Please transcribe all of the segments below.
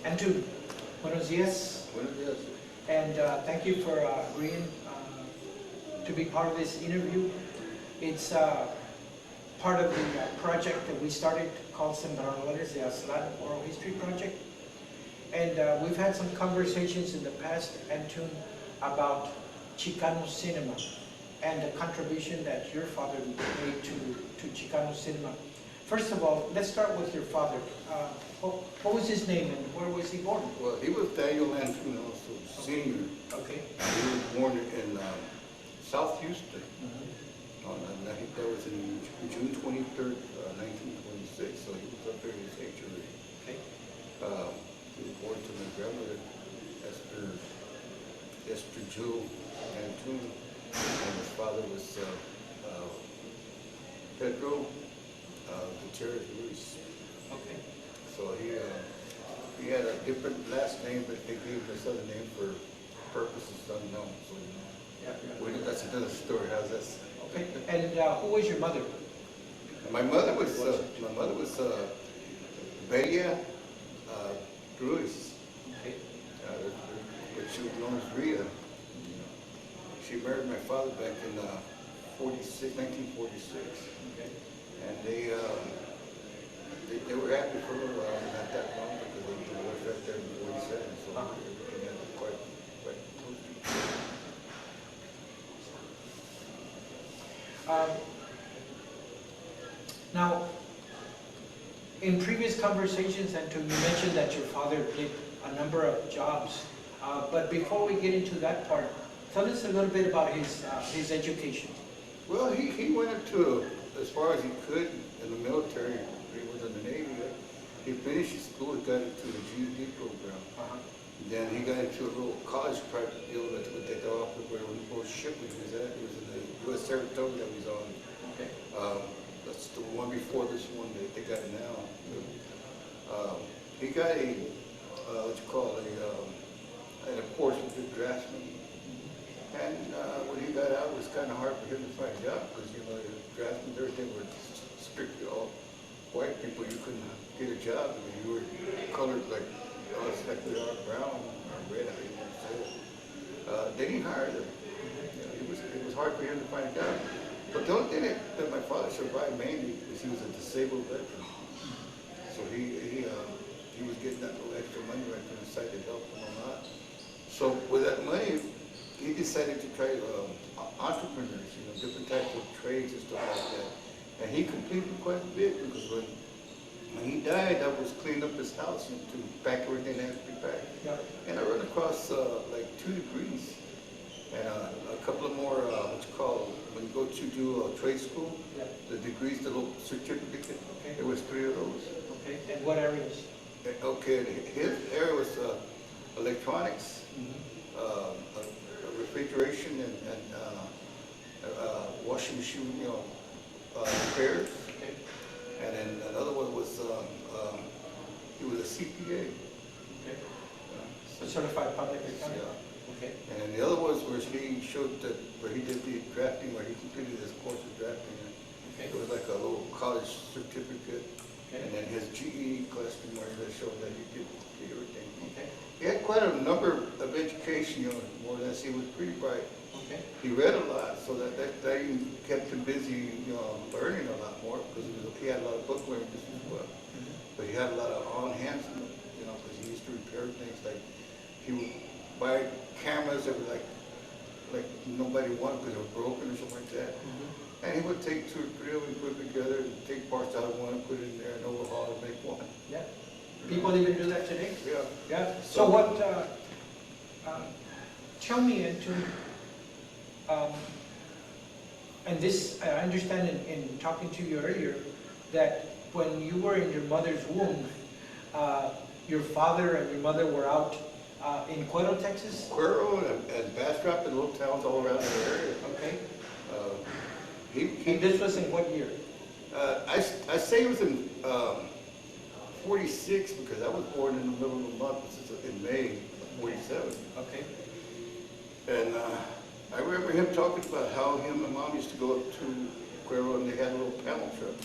Antoon, buenos dias. Buenos días. And thank you for agreeing to be part of this interview. It's part of the project that we started called Sembradores de Aztlan Oral History Project. And we've had some conversations in the past, Antoon, about Chicano cinema and the contribution that your father made to Chicano cinema. First of all, let's start with your father. What was his name and where was he born? Well, he was Daniel Antoon, also senior. Okay. He was born in South Houston. I think that was in June 23rd, 1926. So he was up there in his age already. Okay. He was born to my grandmother, Esther Jewel Antoon, and his father was Pedro Gutierrez Luis. Okay. So he had a different last name, but they gave him this other name for purposes unknown. So that's another story. How's this? Okay. And who was your mother? My mother was Bella Ruiz. Okay. But she was known as Rita. She married my father back in 1946. Okay. And they were happy for a little while, not that long, because they divorced right there in 47, so everything happened quite close. Now, in previous conversations, Antoon, you mentioned that your father did a number of jobs. But before we get into that part, tell us a little bit about his education. Well, he went into, as far as he could, in the military. He was in the Navy. He finished his school, he got into the GED program. Then he got into a little college private deal that they got off of where the ship he was at. It was in the U.S. Saratoga that he was on. Okay. That's the one before this one that they got now. He got a, what you call a course with the draftsman. And when he got out, it was kind of hard for him to find a job because, the draftsmen, everything were strictly all white people. You couldn't get a job because you were colored like us, like we are, brown or red, how you want to say it. They didn't hire them. It was hard for him to find a job. But the only thing that my father survived mainly was he was a disabled veteran. So he was getting that little extra money right from the side to help him a lot. So with that money, he decided to try entrepreneurs, different types of trades and stuff like that. And he completed quite a bit because when he died, I was cleaning up his house to pack everything that had to be packed. Yeah. And I run across like 2 degrees and a couple of more, what you call, when you go to do trade school, the degrees, the little certificate, there was 3 of those. Okay. And what areas? Okay, his area was electronics, refrigeration and washing machine, repairs. Okay. And then another one was he was a CPA. Okay. Certified public accountant. Yeah. Okay. And then the other was where he showed that where he did the drafting, where he completed his course of drafting. Okay. It was like a little college certificate. Okay. And then his GE class mark that showed that he did everything. Okay. He had quite a number of education, more or less. He was pretty bright. Okay. He read a lot, so that kept him busy, learning a lot more because he had a lot of book learning as well. But he had a lot of on-hands, because he used to repair things like he would buy cameras that were like nobody wanted because they were broken or something like that. And he would take 2 or 3 of them, put them together, and take parts out of one and put it in there and overhaul and make one. Yeah. People even do that today? Yeah. Yeah. So what, tell me, Antoon, and this, I understand in talking to you earlier, that when you were in your mother's womb, your father and your mother were out in Cuero, Texas? Cuero and Bastrop and little towns all around the area. Okay. And this was in what year? I say it was in 46 because I was born in the middle of the month, which is in May of 47. Okay. And I remember him talking about how him and Mom used to go up to Cuero and they had a little panel truck.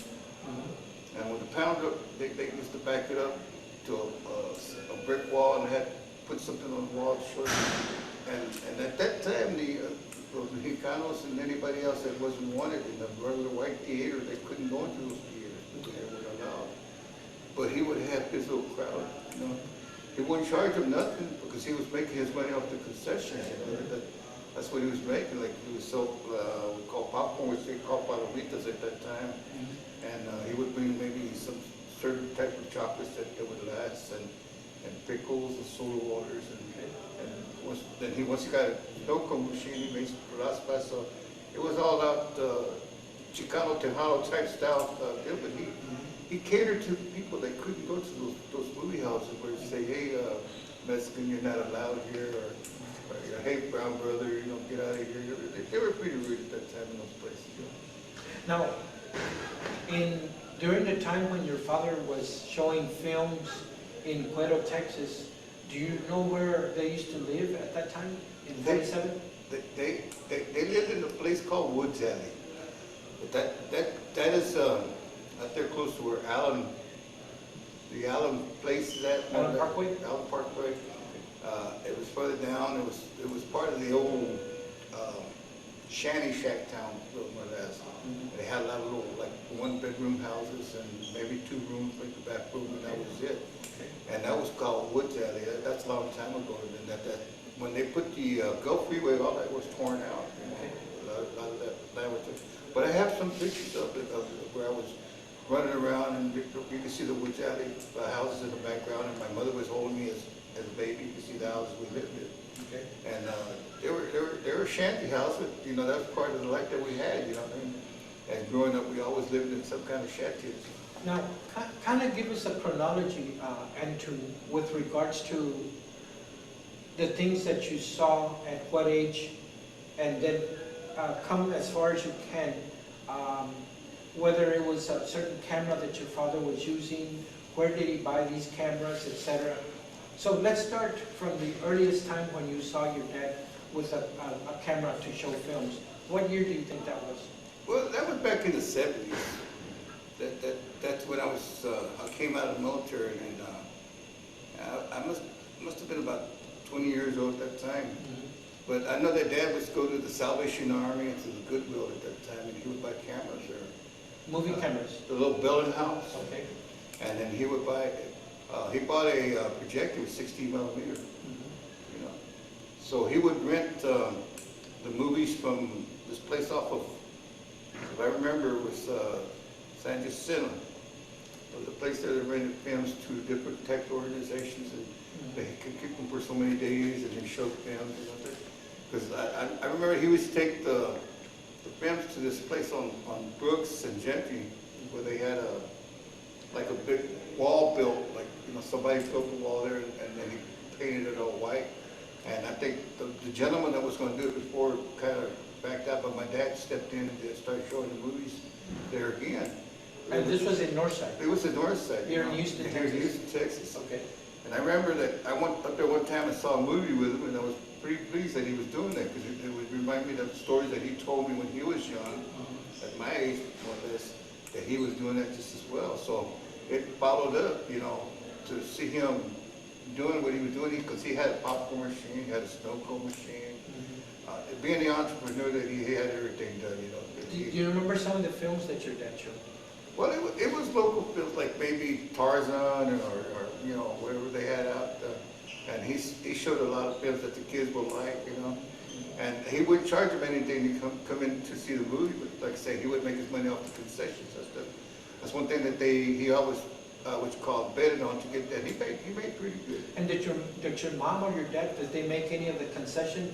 And with the panel truck, they used to back it up to a brick wall and had put something on the wall to show you. And at that time, those Mexicanos and anybody else that wasn't wanted in the regular white theater, they couldn't go into those theaters because they weren't allowed. But he would have his little crowd, you know. He wouldn't charge them nothing because he was making his money off the concessions, you know. That's what he was making. Like he was so called popcorn, which they called palomitas at that time. And he would bring maybe some certain type of chocolates that would last, and pickles and soda waters, and once he got a local machine, he made raspas. So it was all out Chicano Tejano type style deal. But he catered to the people that couldn't go to those movie houses where they say, hey, Mexican, you're not allowed here, or hey, brown brother, you know, get out of here. They were pretty rude at that time in those places. Now, during the time when your father was showing films in Cuero, Texas, do you know where they used to live at that time, in 47? They lived in a place called Woods Alley. But that is out there close to where the Allen place is at. Allen Parkway? Allen Parkway. It was further down. It was part of the old shanty shack town, more or less. They had a lot of little, like, one-bedroom houses and maybe 2 rooms, like the back room, and that was it. And that was called Woods Alley. That's a long time ago. And when they put the Gulf Freeway, all that was torn out. You know, a lot of that was. But I have some pictures of it, where I was running around, and you can see the Woods Alley houses in the background, and my mother was holding me as a baby. You can see the houses we lived in. Okay. And they were shanty houses. You know, that was part of the life that we had. You know what I mean? And growing up, we always lived in some kind of shanties. Now, kind of give us a chronology, Antoon, with regards to the things that you saw at what age, and then come as far as you can, whether it was a certain camera that your father was using, where did he buy these cameras, etc. So let's start from the earliest time when you saw your dad with a camera to show films. What year do you think that was? Well, that was back in the 70s. That's when I came out of the military, and I must have been about 20 years old at that time. But I know that Dad would go to the Salvation Army and to the Goodwill at that time, and he would buy cameras there. Movie cameras? The little Belling house. Okay. And then he would buy, he bought a projector with 16 millimeter. You know. So he would rent the movies from this place off of, if I remember, it was San Jacinto. It was a place there that rented films to different tech organizations, and they could keep them for so many days, and they showed films. Because I remember he used to take the films to this place on Brooks and Gentry, where they had like a big wall built, like, you know, somebody built the wall there, and then he painted it all white. And I think the gentleman that was going to do it before kind of backed out, but my dad stepped in and started showing the movies there again. And this was in Northside? It was in Northside. Here in Houston, Texas? Here in Houston, Texas. Okay. And I remember that I went up there one time and saw a movie with him, and I was pretty pleased that he was doing that, because it would remind me of the stories that he told me when he was young, at my age, more or less, that he was doing that just as well. So it followed up, you know, to see him doing what he was doing, because he had a popcorn machine, he had a snow cone machine. Being the entrepreneur that he had everything done, you know. Do you remember some of the films that your dad showed? Well, it was local films, like maybe Tarzan or you know, whatever they had out. And he showed a lot of films that the kids would like, you know. And he wouldn't charge them anything to come in to see the movie, but like I say, he would make his money off the concessions. That's one thing that he always what you call betted on to get that. He made pretty good. And did your mom or your dad, did they make any of the concession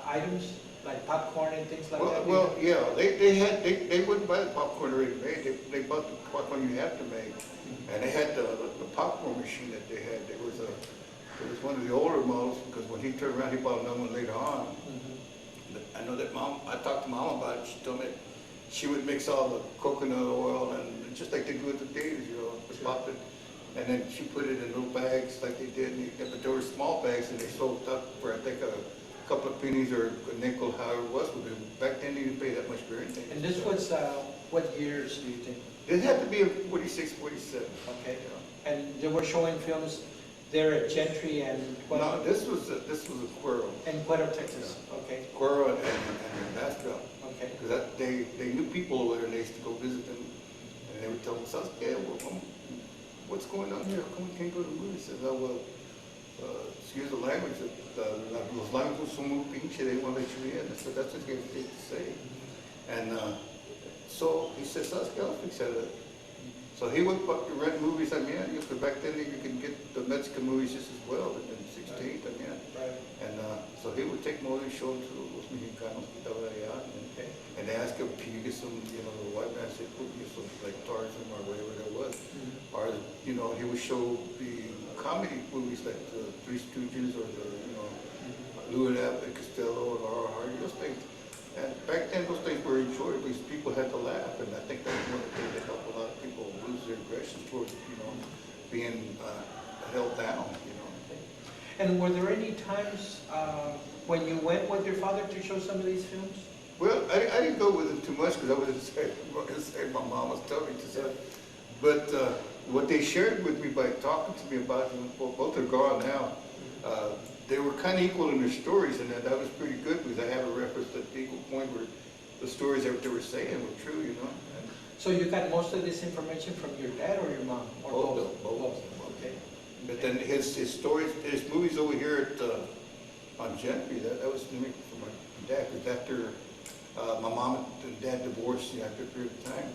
items, like popcorn and things like that? Well, yeah, they wouldn't buy the popcorn already made. They bought the popcorn you have to make, and they had the popcorn machine that they had. It was one of the older models, because when he turned around, he bought another one later on. I know that I talked to Mom about it. She told me she would mix all the coconut oil, and just like they do at the theaters, you know, pop it, and then she put it in little bags like they did. But there were small bags, and they sold up for, I think, a couple of pennies or a nickel, however it was. But back then, you didn't pay that much for anything. And this was what years do you think? It had to be in 46, 47. Okay. Yeah. And they were showing films there at Gentry and No, this was a Cuero. Cuero, Texas. Okay, Cuero and Nashville. okay. Because they knew people over there and they used to go visit them. And they would tell them, yeah, well, what's going on here? How come we can't go to the movie? He says, oh, well, excuse the language, los labios son muy pinche, they won't let you in. I said, that's what they hate to say. And so he says, ¿sabes qué? I'll fix that up. So he would rent movies, I mean, because back then you could get the Mexican movies just as well, in the 16th, I mean. Right. And so he would take movies, show them to los mexicanos que estaban allá, and they asked him, can you get some, you know, the white man said, put me some, like Tarzan or whatever that was. Or, you know, he would show the comedy movies like the Three Stooges or the, you know, Louis and Costello and Laura Hardy, those things. And back then, those things were enjoyed because people had to laugh, and I think that's one of the things that helped a lot of people lose their aggression towards, you know, being held down, you know. And were there any times when you went with your father to show some of these films? Well, I didn't go with him too much because I was going to say my mom was telling me to say. But what they shared with me by talking to me about them, both are gone now. They were kind of equal in their stories, and that was pretty good because I have a reference at the equal point where the stories that they were saying were true, you know. And so you got most of this information from your dad or your mom? Or both. Okay. But then his stories, his movies over here at on Gentry, that was from my dad, because after my mom and dad divorced after a period of time,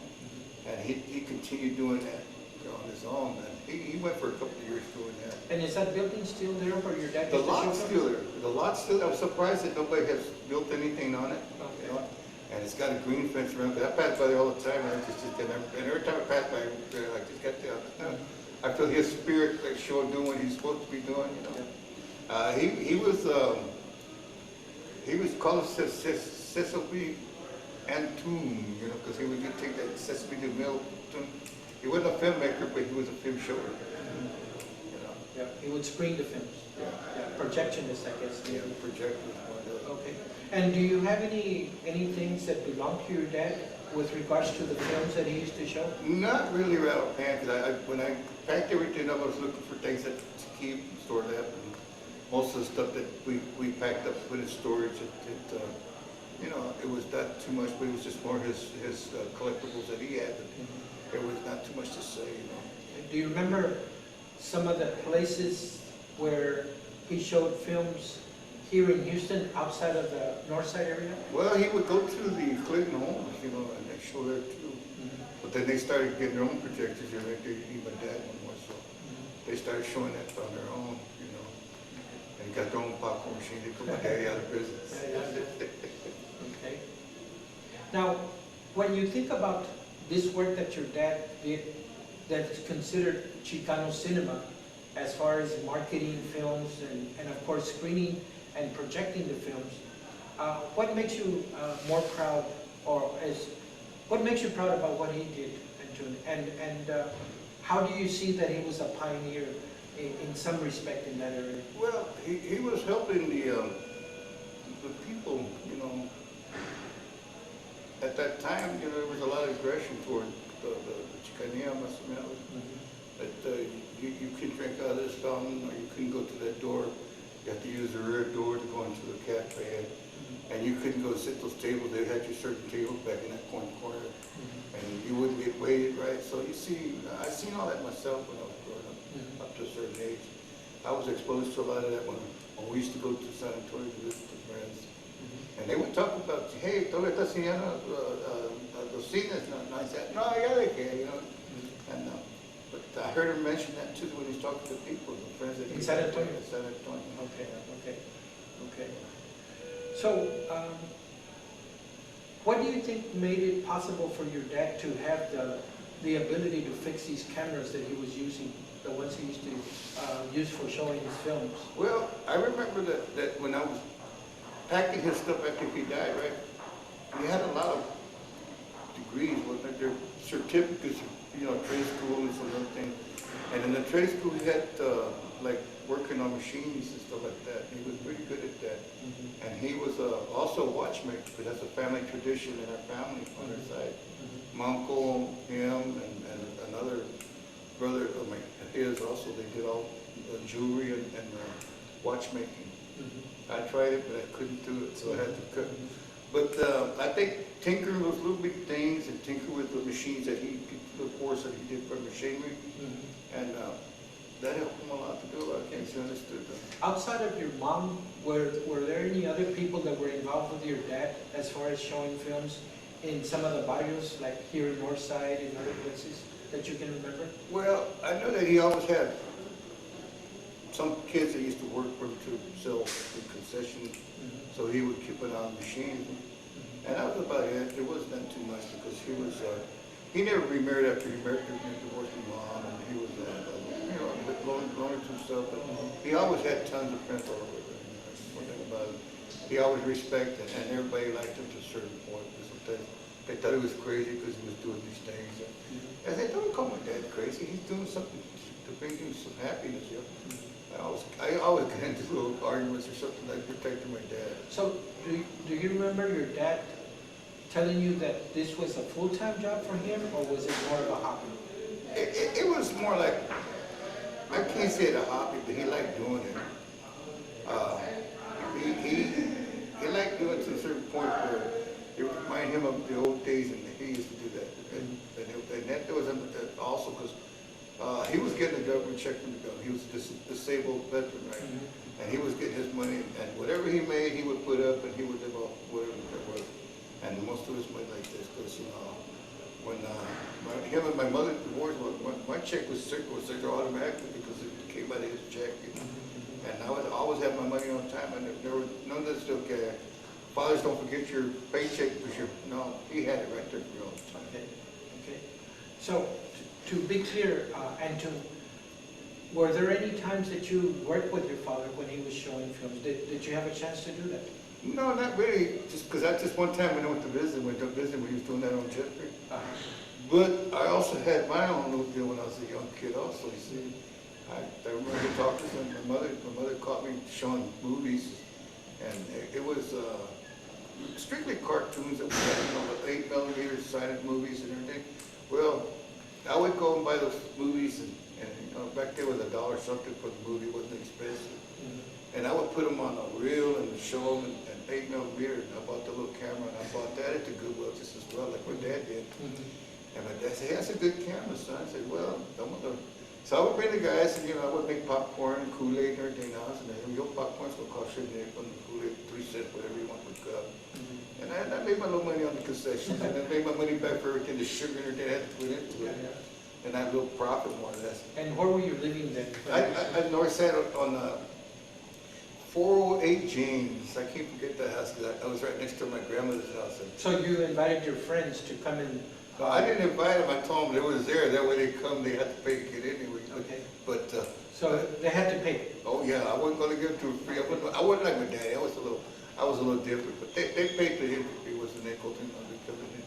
and he continued doing that on his own. And he went for a couple of years doing that. And is that building still there for your dad? The lot's still there. The lot's still there. I was surprised that nobody has built anything on it. Okay. You know? And it's got a green fence around it. I pass by there all the time, and every time I pass by, I just got there. I feel his spirit like doing what he's supposed to be doing, you know. He was called Sesame Antoon, you know, because he would take that Sesame to Milton. He wasn't a filmmaker, but he was a film shower. You know. Yeah, he would screen the films. Yeah. Projectionist, I guess. Yeah, the projector was one of those. Okay. And do you have any things that belong to your dad with regards to the films that he used to show? Not really right offhand, because when I packed everything up, I was looking for things to keep stored up. And most of the stuff that we packed up, put in storage, you know, it was not too much, but it was just more his collectibles that he had. There was not too much to say, you know. Do you remember some of the places where he showed films here in Houston, outside of the North Side area? Well, he would go to the Clinton homes, you know, and they show there too. But then they started getting their own projectors, you know, they didn't need my dad anymore, so they started showing that on their own, you know. And got their own popcorn machine, they put my daddy out of business. Okay. Now, when you think about this work that your dad did, that's considered Chicano cinema, as far as marketing films and of course screening and projecting the films, what makes you more proud, what makes you proud about what he did, Antoon? And how do you see that he was a pioneer in some respect in that area? Well, he was helping the people, you know. At that time, you know, there was a lot of aggression toward the Chicanea, that you couldn't drink out of this fountain, or you couldn't go to that door. You had to use the rear door to go into the cafe, and you couldn't go sit those tables. They had your certain tables back in that corner, and you wouldn't get weighted right. So you see, I seen all that myself when I was growing up to a certain age. I was exposed to a lot of that when we used to go to San Antonio to visit with friends. And they would talk about, hey, todavía está enseñando los cines, no, I said, no, ya dejé, you know. And, but I heard him mention that too when he's talking to people, the friends that he In San had Antonio? in San Antonio. Okay. So, what do you think made it possible for your dad to have the ability to fix these cameras that he was using, the ones he used to use for showing his films? Well, I remember that when I was packing his stuff after he died, right? He had a lot of degrees, wasn't there? Certificates, you know, trade school and some other things. And in the trade school, he had like working on machines and stuff like that. He was pretty good at that. And he was also a watchmaker, because that's a family tradition in our family on our side. My uncle, him, and another brother of his also, they did all jewelry and watchmaking. Mhm. I tried it, but I couldn't do it, so I had to cut. But I think tinkering with little big things and tinkering with the machines that the course that he did for machinery, Mhm. and that helped him a lot to do it. I think he understood that. Outside of your mom, were there any other people that were involved with your dad as far as showing films in some of the barrios, like here in Northside and other places that you can remember? Well, I know that he always had some kids that used to work for him to sell the concessions, so he would keep it on machines. And that was about it. It wasn't that too much because he never remarried after he married his divorced mom, and he was, a bit loner to himself, but he always had tons of friends all over. One thing about it, he always respected, and everybody liked him to a certain point. Because they thought he was crazy because he was doing these things. And they don't call my dad crazy. He's doing something to bring him some happiness. I always get into little arguments or something like protecting my dad. So, do you remember your dad telling you that this was a full-time job for him, or was it more of a hobby? It was more like, I can't say it a hobby, but he liked doing it. He liked doing it to a certain point where it reminded him of the old days, and he used to do that. And that was also because he was getting a government check from the government. He was a disabled veteran, right? And he was getting his money, and whatever he made, he would put up, and he would live off whatever that was. And most of us went like this, because when him and my mother divorced, my check was automatically because it came out of his check. And I would always have my money on time, and none of this still care. Fathers, don't forget your paycheck because he had it right there for you all the time. Okay. So, to be clear, Antoon, were there any times that you worked with your father when he was showing films? Did you have a chance to do that? No, not really. Just because one time when I went to visit, when he was doing that on Jeffrey. But I also had my own little deal when I was a young kid. Also, you see, I remember talking to my mother caught me showing movies, and it was strictly cartoons that we had, with 8mm silent movies and everything. Well, I would go and buy those movies, and back there was $1 something for the movie. It wasn't expensive. And I would put them on a reel and show them in 8mm. And I bought the little camera, and I bought that at the Goodwill just as well, like my dad did. And my dad said, "Hey, that's a good camera, son." I said, "Well, so I would bring the guys, and I would make popcorn and Kool-Aid and everything else. And your popcorn's gonna cost you from the Kool-Aid 3 cents, whatever you want per cup. And I made my little money on the concessions, and I made my money back for everything, the sugar and everything I had to put into it. And I had a little profit more or less. And where were you living then? I north side on 408 James. I can't forget that house because I was right next to my grandmother's house. So you invited your friends to come and... No, I didn't invite them. I told them they was there. That way they come, they had to pay to get in anyway. Okay. But so they had to pay. Oh yeah, I wasn't going to give it to them free. I wasn't like my daddy. I was a little different. But they paid the entry fee. Was the nickel thing on the coming in.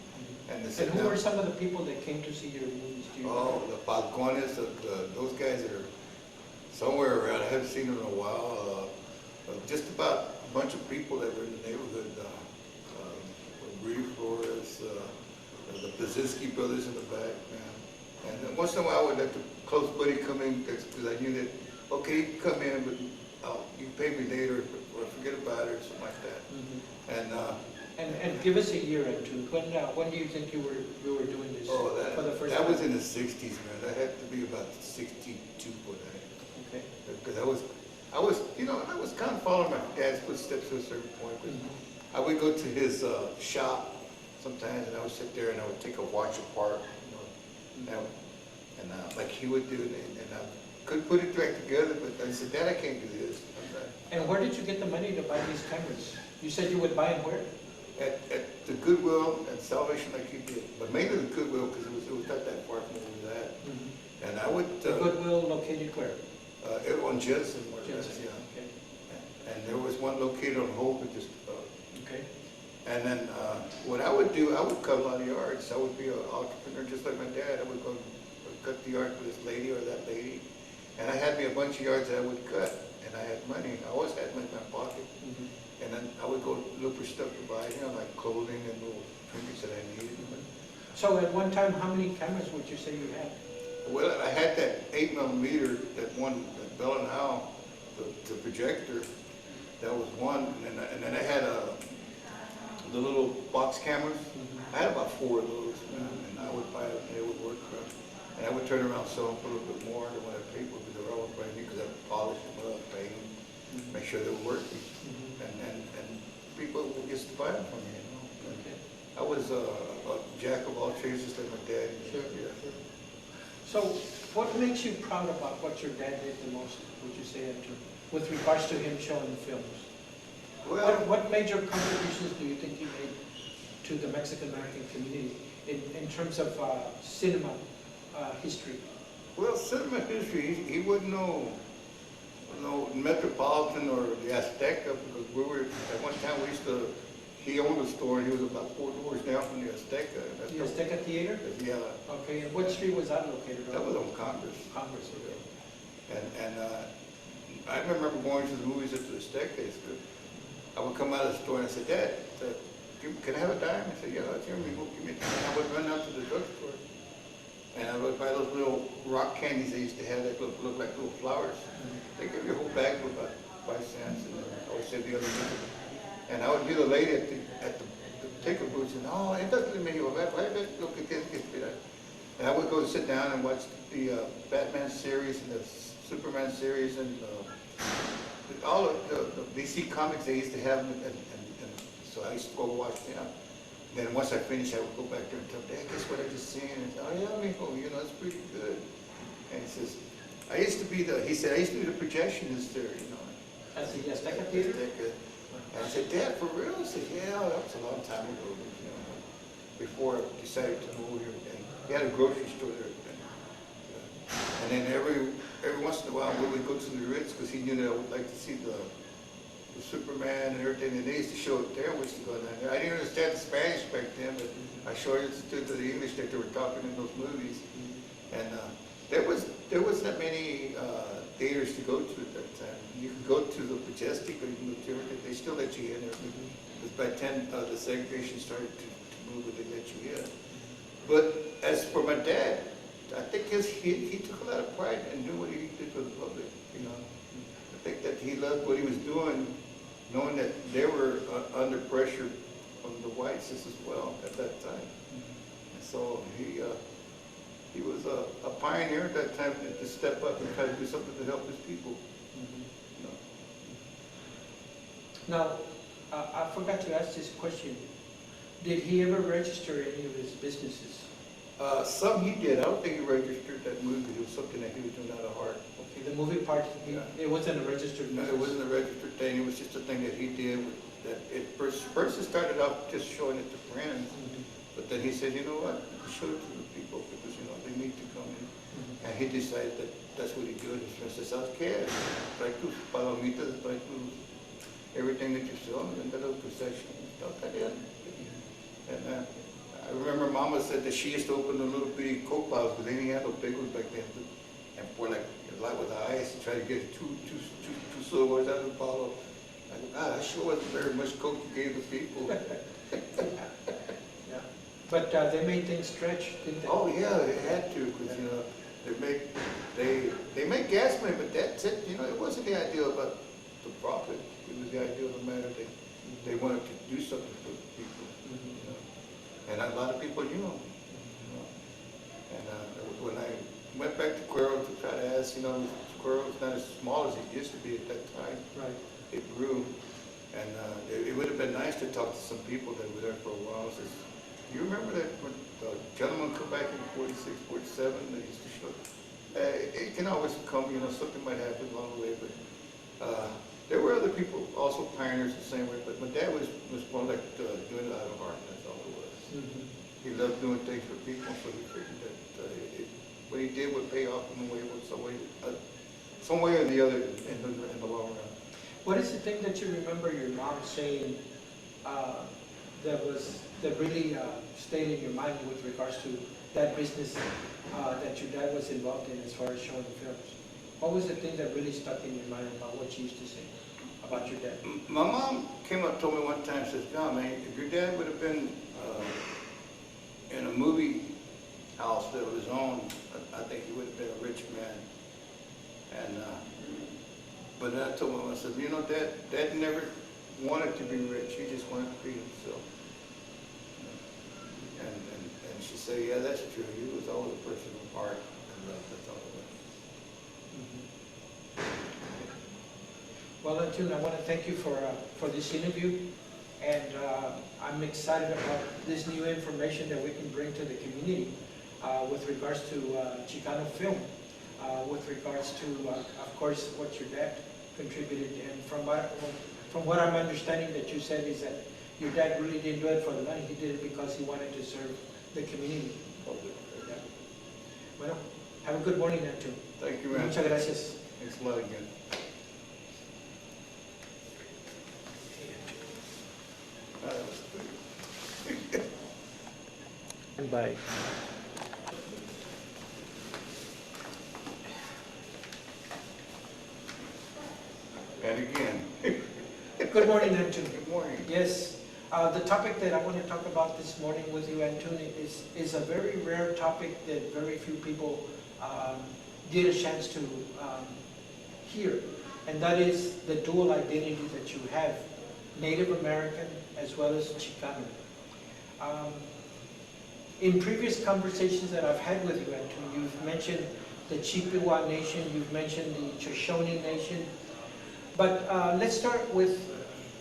And who were some of the people that came to see your movies? The Falcones, those guys that are somewhere around. I haven't seen them in a while. Just about a bunch of people that were in the neighborhood. Rudy Flores, the Pazinski brothers in the back, man. And then once in a while, I would let the close buddy come in because I knew that, okay, you can come in, but you pay me later or forget about it or something like that. And give us a year or two. When do you think you were doing this for the first time? That was in the 60s, man. That had to be about 62 for that. Okay. Because I was kind of following my dad's footsteps to a certain point. But I would go to his shop sometimes, and I would sit there and I would take a watch apart, and like he would do, and I couldn't put it back together. But I said, "Dad, I can't do this." And where did you get the money to buy these cameras? You said you would buy them where? At the Goodwill and Salvation, like you did, but mainly the Goodwill because it was not that far from where we were at. And I would. The Goodwill located where? On Jensen. Jensen. Yeah. Okay. And there was one located on Hope, just. Okay. And then what I would do, I would cut a lot of yards. I would be an entrepreneur just like my dad. I would go cut the yard for this lady or that lady. And I had me a bunch of yards that I would cut, and I had money. I always had money in my pocket. And then I would go look for stuff to buy, like clothing and little trinkets that I needed. So at one time, how many cameras would you say you had? Well, I had that 8mm, that one, Bell and Howell, the projector. That was one, and then I had the little box cameras. I had about 4 of those, and I would buy it, and it would work. And I would turn around, sell them for a little bit more than what I paid for, because they were all brand new, because I polished them up, paint them, make sure they were working. And people would just buy them from me, you know. Okay. I was a jack of all trades, just like my dad. Sure, Yeah. sure. So what makes you proud about what your dad did the most, would you say, Antoon, with regards to him showing the films? Well, What major contributions do you think he made to the Mexican-American community in terms of cinema history? well, cinema history, he wouldn't know Metropolitan or the Azteca, because we were, at one time he owned a store, and he was about 4 doors down from the Azteca. The Azteca Theater? Yeah, Okay, and what street was that located on? that was on Congress. Congress, okay. And I remember going to the movies at the Azteca. I would come out of the store and I said, Dad, can I have a dime? I said, yeah, that's your amigo. Give me a dime. I would run out to the drugstore, and I would buy those little rock candies they used to have that look like little flowers. They give you a whole bag for about 5 cents, and I would save the other nickel. And I would be the lady at the ticket booth, and oh, it doesn't make you bad. And I would go to sit down and watch the Batman series and the Superman series and all of the DC comics they used to have, and so I used to go watch them. Then once I finished, I would go back there and tell Dad, guess what I just seen? And oh yeah, mijo, you know, it's pretty good. And he says, I used to be the projectionist there, you know. At the Azteca Theater? And I said, Dad, for real? He said, yeah, that was a long time ago, you know, before I decided to move here. And he had a grocery store there. And then every once in a while, we would go to the Ritz, because he knew that I would like to see the Superman and everything. And they used to show it there, we used to go down there. I didn't understand the Spanish back then, but I sure understood the English that they were talking in those movies. And there was that many theaters to go to at that time. You could go to the Majestic, or you can go to everything. They still let you in there. Because by 10, the segregation started to move, and they let you in. But as for my dad, I think he took a lot of pride in doing what he did for the public, you know. I think that he loved what he was doing, knowing that they were under pressure from the whites as well at that time. And so he was a pioneer at that time to step up and try to do something to help his people. You know. Now, I forgot to ask this question. Did he ever register any of his businesses? Some he did. I don't think he registered that movie. It was something that he was doing out of heart. Okay, the movie part, it wasn't a registered No, business? it wasn't a registered thing. It was just a thing that he did. That it first it started off just showing it to friends, but then he said, you know what, show it to the people, because you know they need to come in. And he decided that that's what he did. His friend says, ¿sabes qué? Trae tus palomitas, trae tus everything that you sell, and then the section and stuff like that. And I remember Mama said that she used to open the little bitty Coke bottles, because they didn't have no big ones back then, and pour like a lot with the ice and try to get two silvers out of the bottle. I go, God, that sure wasn't very much Coke you gave the people. Yeah. But they made things stretch, didn't they? Oh yeah, they had to, because you know they make gas money, but that's it. You know, it wasn't the idea about the profit. It was the idea of the matter they wanted to do something for the people. You know? And a lot of people knew them. You know? And when I went back to Cuero to try to ask, you know, Cuero was not as small as it used to be at that time. Right. It grew, and it would have been nice to talk to some people that were there for a while. Says, you remember that when the gentleman come back in 46, 47, they used to show, it can always come, you know, something might happen along the way, but there were other people, also pioneers the same way, but my dad was more like doing it out of heart, that's all it was. He loved doing things for people, so he figured that what he did would pay off in a way, some way or the other in the long run. What is the thing that you remember your mom saying that really stayed in your mind with regards to that business that your dad was involved in as far as showing films? What was the thing that really stuck in your mind about what she used to say about your dad? My mom came up and told me one time, says, "John, man, if your dad would have been in a movie house that was his own, I think he would have been a rich man." And But then I told him, I said, you know, Dad never wanted to be rich. He just wanted to be himself. And she said, yeah, that's true. He was always a person of heart and love. That's all it was. Well, Antoon, I want to thank you for this interview, and I'm excited about this new information that we can bring to the community with regards to Chicano film, with regards to, of course, what your dad contributed. And from what I'm understanding that you said is that your dad really didn't do it for the money. He did it because he wanted to serve the community. Yeah. Bueno, have a good morning, Antoon. Thank you, man. Muchas gracias. Thanks a lot again. Bye. And again. Good morning, Antoon. Good morning. Yes, the topic that I want to talk about this morning with you, Antoon, is a very rare topic that very few people get a chance to hear, and that is the dual identity that you have, Native American as well as Chicano. In previous conversations that I've had with you, Antoon, you've mentioned the Chippewa Nation, you've mentioned the Shoshone Nation, but let's start with,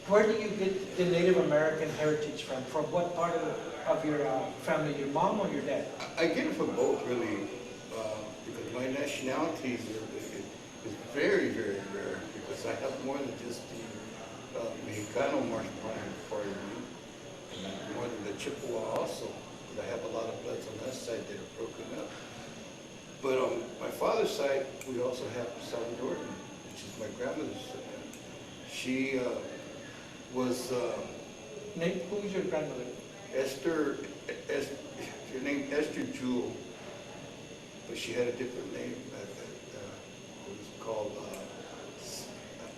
where do you get the Native American heritage from? From what part of your family, your mom or your dad? I get it from both, really, because my nationality is very, very rare, because I have more than just the Mexicano part of me, and more than the Chippewa also. I have a lot of bloods on that side that are broken up. But on my father's side, we also have Salvadoran, which is my grandmother's side. She was... Who was your grandmother? Esther, her name Esther Jewel, but she had a different name. It was called,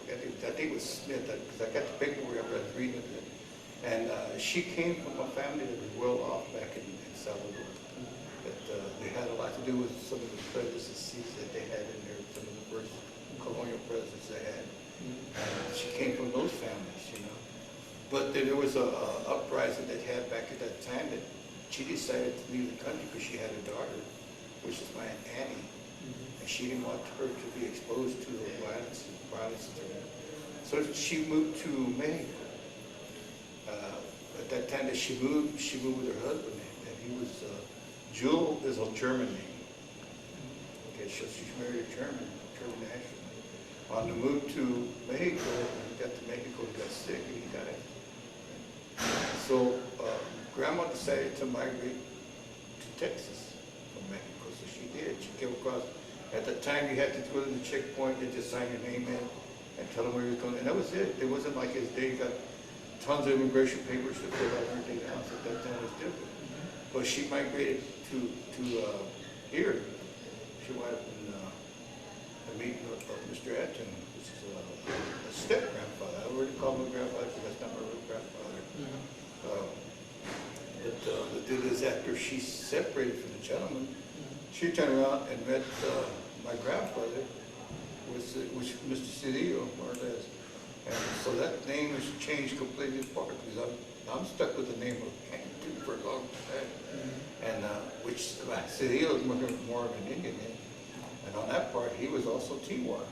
I think it was Smith, because I got the paperwork, I was reading it. And she came from a family that was well off back in Salvador. That they had a lot to do with some of the prejudices that they had in there, some of the first colonial presidents they had. She came from those families, you know. But then there was a uprising that had back at that time that she decided to leave the country because she had a daughter, which is my Aunt Annie. And she didn't want her to be exposed to the violence. So she moved to Mexico. At that time that she moved with her husband, and he was, Jewel is a German name. Okay, so she's married a German national. On the move to Mexico, when he got to Mexico, he got sick and he died. So Grandma decided to migrate to Texas from Mexico, so she did. She came across, at the time you had to go to the checkpoint and just sign your name in and tell them where you're going, and that was it. It wasn't like his day got tons of immigration papers to fill out everything else. At that time it was different. But she migrated to here. She went up and meet Mr. Antoon, which is a step-grandfather. I already call him a grandfather because that's not my real grandfather. But the deal is, after she separated from the gentleman, she turned around and met my grandfather, which was Mr. Cedillo, more or less. And so that name has changed completely apart, because I'm stuck with the name of Antoon for a long time. And which Cedillo is more of an Indian name. And on that part, he was also Tiwa.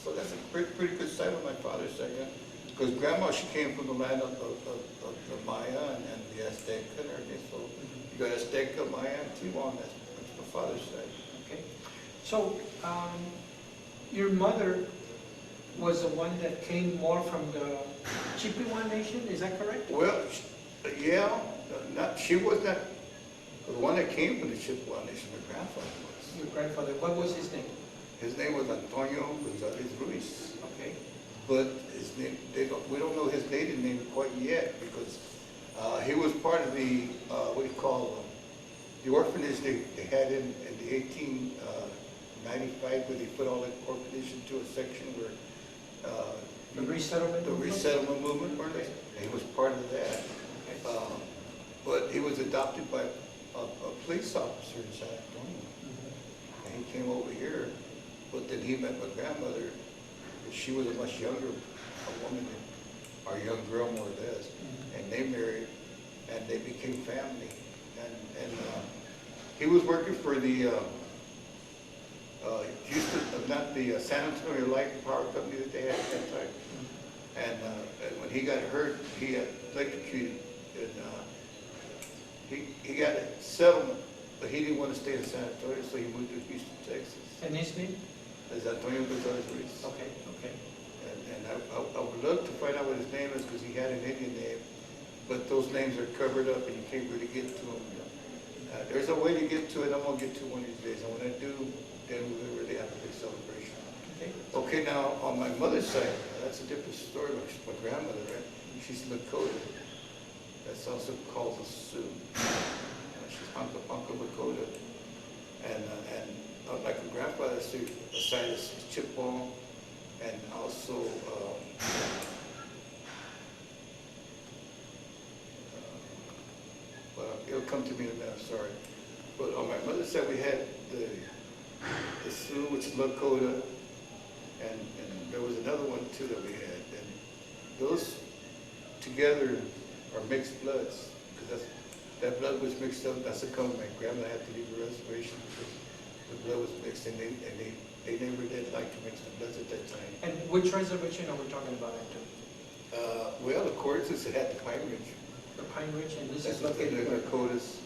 So that's a pretty good side on my father's side, yeah. Because Grandma, she came from the land of the Maya and the Azteca and everything. So you got Azteca, Maya, and Tiwa, and that's my father's side. Okay. So your mother was the one that came more from the Chippewa Nation, is that correct? Well, yeah, she was not the one that came from the Chippewa Nation. My grandfather was. Your grandfather, what was his name? His name was Antonio Gonzalez Ruiz. Okay. But his name, we don't know his native name quite yet, because he was part of the, what do you call the orphanage they had in the 1895, where they put all the orphanage into a section where the resettlement movement? Resettlement movement, weren't they? And he was part of that. Okay. But he was adopted by a police officer in San Antonio. And he came over here, but then he met my grandmother she was a much younger woman than our young girl, more or less. And they married, and they became family. And he was working for the Houston, not the San Antonio Light and Power Company that they had at that time. And when he got hurt, he got electrocuted, and he got a settlement, but he didn't want to stay in San Antonio, so he moved to Houston, Texas. And his name? As Antonio Gonzalez Ruiz. Okay, okay. And I would love to find out what his name is, because he had an Indian name, but those names are covered up and you can't really get to them. There's a way to get to it. I'm gonna get to one of these days, and when I do, then we really have a big celebration. Okay. Okay, now on my mother's side, that's a different story. My grandmother, right? She's Lakota. That's also called the Sioux. She's Uncle Lakota. And like my grandfather's side is Chippewa, and also it'll come to me in a minute, sorry. But on my mother's side, we had the Sioux, which is Lakota, and there was another one too that we had. And those together are mixed bloods, because that blood was mixed up. That's how come my grandma had to leave the reservation, because the blood was mixed, and they never did like to mix the bloods at that time. And which reservation are we talking about, Antoon? Well, of course, it had the Pine Ridge. The Pine Ridge, and this That's is located in where? the Dakotas,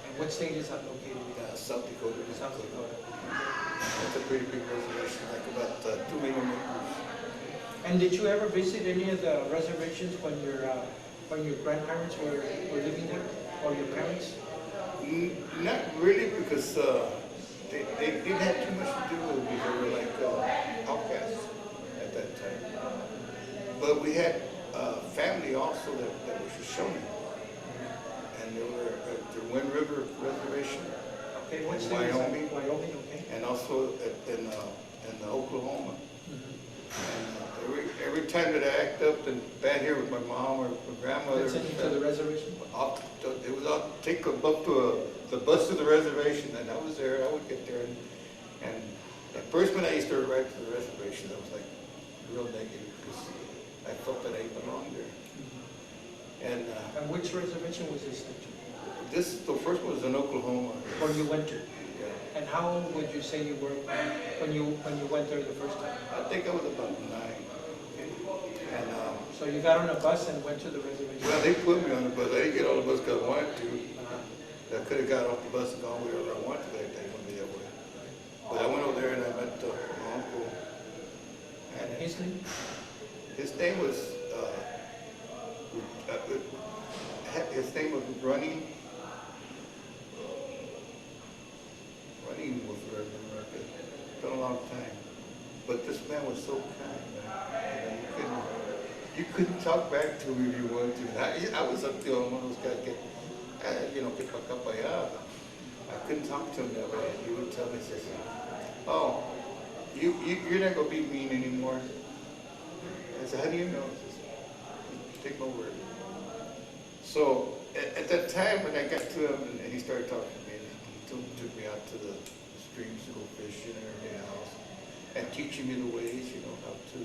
And what state is that located in? South Dakota. South Dakota. That's a pretty big reservation, like about 2 million acres. And did you ever visit any of the reservations when your grandparents were living there, or your parents? Not really, because they didn't have too much to do with it. They were like outcasts at that time. But we had family also that was Shoshone. And they were at the Wind River Reservation. Okay, what in state is that? Wyoming. Wyoming, okay. And also in Oklahoma. And every time that I act up and bad here with my mom or my grandmother, Send you to the reservation? it was I'll take them up to the bus to the reservation, and I was there. I would get there, and at first when I used to ride to the reservation, I was like real negative, because I felt that I belonged there. And which reservation was this? the first one was in Oklahoma. Or you went to? Yeah. And how old would you say you were when you went there the first time? I think I was about 9. And So you got on a bus and went to the reservation? well, they put me on the bus. I didn't get on the bus because I wanted to. I could have got off the bus and gone wherever I wanted that day one day that way. But I went over there and I met my uncle. And his name? His name was Running was where I remember. It's been a long time. But this man was so kind, man. You couldn't talk back to him if you wanted to. I was up there on one of those guys get fucked up by I couldn't talk to him that way. He would tell me, says, "Oh, you're not gonna be mean anymore." I said, "How do you know?" He says, "Take my word." So at that time when I got to him and he started talking to me, he took me out to the streams to go fishing and everything else, and teaching me the ways, how to,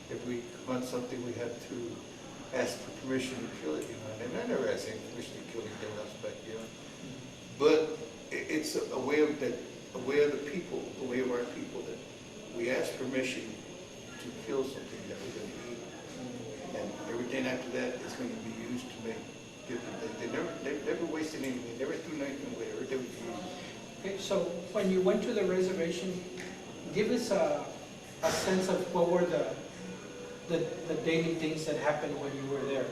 if we hunt something, we had to ask for permission to kill it, and I never asked any permission to kill anything else back, But it's a way of the people, a way of our people, that we ask permission to kill something that we're going to eat, and everything after that is going to be used to make different things. They never wasted anything. They never threw anything away. Everything was used. Okay, so when you went to the reservation, give us a sense of what were the daily things that happened when you were there.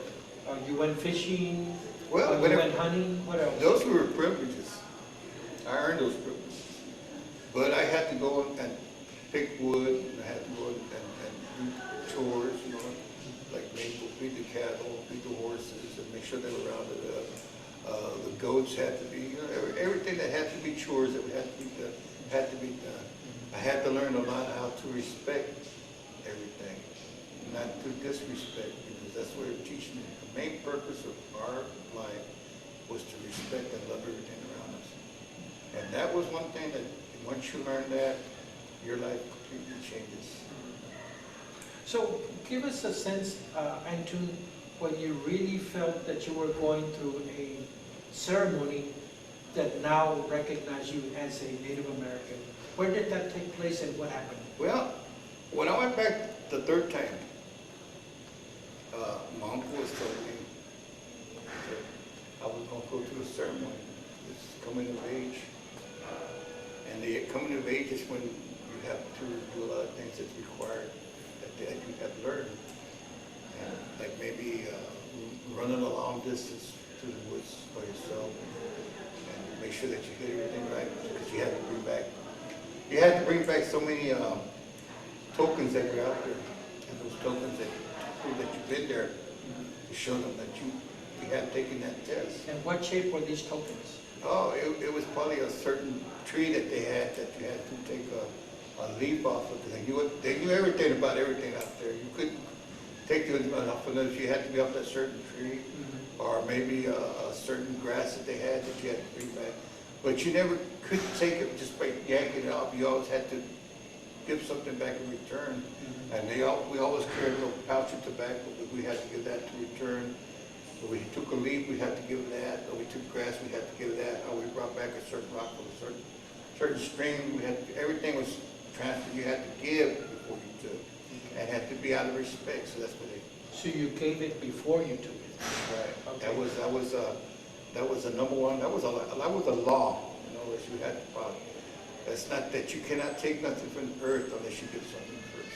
You went fishing, Well, you went hunting, what else? Those were privileges. I earned those privileges. But I had to go and pick wood, and I had to go and do chores, like feed the cattle, feed the horses, and make sure they were rounded up. The goats had to be, everything that had to be chores that had to be done. I had to learn a lot how to respect everything, not to disrespect, because that's what it teaches me. The main purpose of our life was to respect and love everything around us. And that was one thing that once you learn that, your life completely changes. So give us a sense, Antoon, when you really felt that you were going through a ceremony that now recognize you as a Native American. Where did that take place and what happened? Well, when I went back the third time, my uncle was telling me that I was going to go through a ceremony. It's coming of age. And the coming of age is when you have to do a lot of things that's required that you have learned. And like maybe running a long distance through the woods by yourself and make sure that you get everything right because you have to bring back so many tokens that are out there, and those tokens that prove that you've been there to show them that you have taken that test. And what shape were these tokens? Oh, it was probably a certain tree that they had that you had to take a leaf off of. They knew everything about everything out there. You couldn't take the off unless you had to be off that certain tree, or maybe a certain grass that they had that you had to bring back. But you never could take it just by yanking it off. You always had to give something back in return. And we always carried a little pouch of tobacco, but we had to give that to return. So we took a leaf, we had to give that. Or we took grass, we had to give that. Or we brought back a certain rock from a certain stream. Everything was transferred. You had to give before you took, and had to be out of respect. So that's what they. So you gave it before you took it. Right. Okay. That was the number one. That was a law. You know, that you had to follow. It's not that you cannot take nothing from the earth unless you give something first.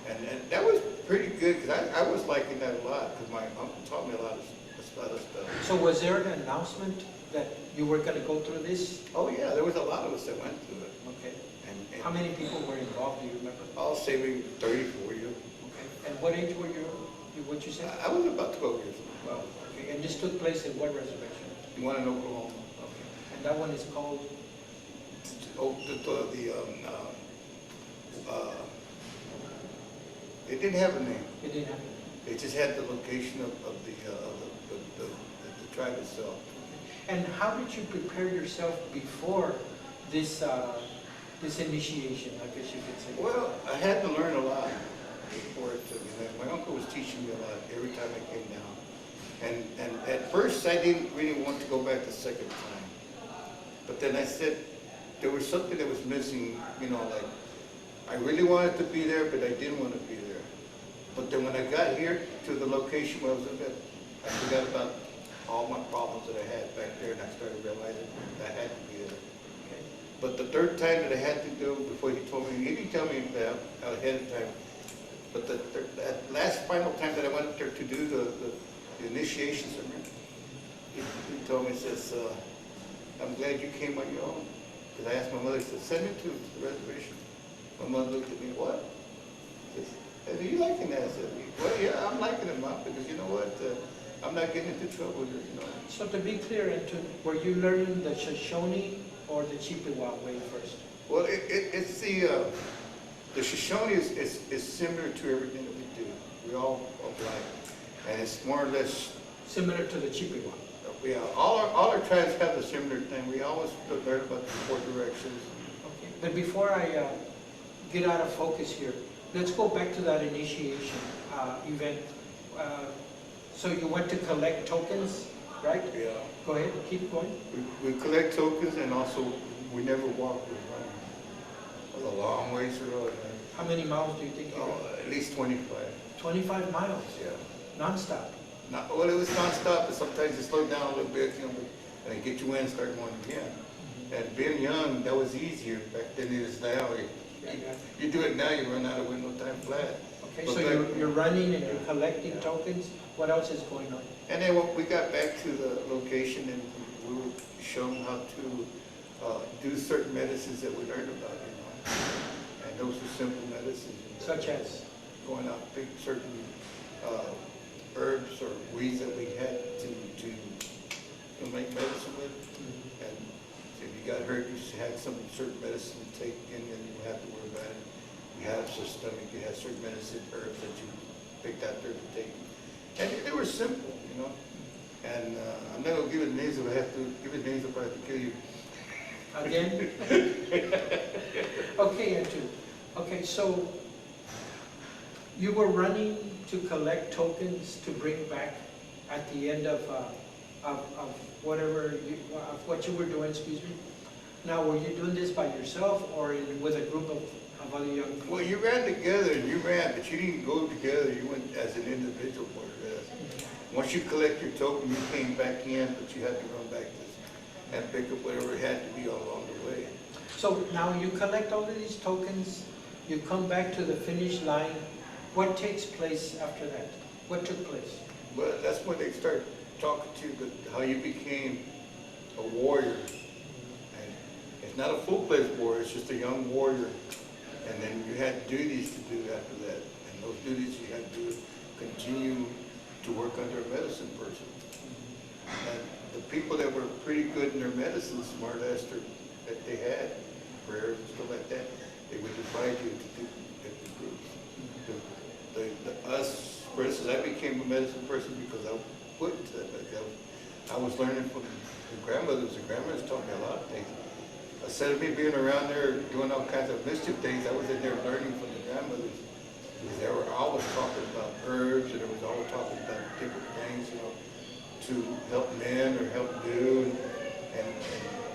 And that was pretty good because I was liking that a lot because my uncle taught me a lot of stuff. So was there an announcement that you were going to go through this? Oh yeah, there was a lot of us that went through it. Okay. And How many people were involved, do you remember? I'll say maybe 30, 40. Okay. And what age were you, what you said? I was about 12 years old. Well, okay. And this took place in what reservation? You want to know Oklahoma? Okay. And that one is called? It didn't have a name. It didn't have. It just had the location of the tribe itself. And how did you prepare yourself before this this initiation, I guess you could say? Well, I had to learn a lot before it took me. My uncle was teaching me a lot every time I came down. And at first I didn't really want to go back the second time. But then I said there was something that was missing, you know, like I really wanted to be there, but I didn't want to be there. But then when I got here to the location where I was at, I forgot about all my problems that I had back there, and I started realizing that I had to be there. Okay. But the third time that I had to do, before he told me, he didn't tell me that ahead of time, but that last final time that I went up there to do the initiation ceremony, he told me, he says, I'm glad you came on your own. Because I asked my mother, he said, send me to the reservation. My mother looked at me, what? She said, are you liking that? I said, well, yeah, I'm liking it, Mom, because you know what? I'm not getting into trouble here, you know. So to be clear, Antoon, were you learning the Shoshone or the Chippewa way first? Well, it's the Shoshone is similar to everything that we do. We all apply, and it's more or less Similar to the Chippewa. Yeah, all our tribes have a similar thing. We always learn about the 4 directions. Okay. But before I get out of focus here, let's go back to that initiation event. So you went to collect tokens, right? Yeah. Go ahead, keep going. We collect tokens, and also we never walk, we run. A long ways to road. How many miles do you think you went? At least 25. 25 miles? Yeah. Non-stop? Well, it was non-stop, but sometimes you slow down a little bit, you know, and get you in and start going again. And being young, that was easier back then than it is now. You do it now, you run out of window time flat. Okay, so you're running and you're collecting tokens. What else is going on? And then when we got back to the location, and we were shown how to do certain medicines that we learned about, you know. And those were simple medicines. Such as? Going out, pick certain herbs or weeds that we had to make medicine with. And if you got hurt, you had some certain medicine to take in, and you didn't have to worry about it. You had a stomach, you had certain medicine herbs that you picked out there to take. And they were simple, you know. And I'm not going to give it names if I have to give it names if I have to kill you. Again? Okay, Antoon. Okay, so You were running to collect tokens to bring back at the end of whatever of what you were doing, excuse me. Now, were you doing this by yourself or with a group of other young people? Well, you ran together, but you didn't go together. You went as an individual more or less. Once you collect your token, you came back in, but you had to run back and pick up whatever it had to be along the way. So now you collect all of these tokens, you come back to the finish line. What takes place after that? What took place? Well, that's when they start talking to you, how you became a warrior. And it's not a full-fledged warrior, it's just a young warrior. And then you had duties to do after that. And those duties you had to continue to work under a medicine person. And the people that were pretty good in their medicine, smart ass that they had, prayers and stuff like that, they would divide you into different groups. Us, for instance, I became a medicine person because I put into that. I was learning from the grandmothers. The grandmothers taught me a lot of things. Instead of me being around there doing all kinds of mischief things, I was in there learning from the grandmothers. Because they were always talking about herbs, and they was always talking about different things, you know, to help men or help do. And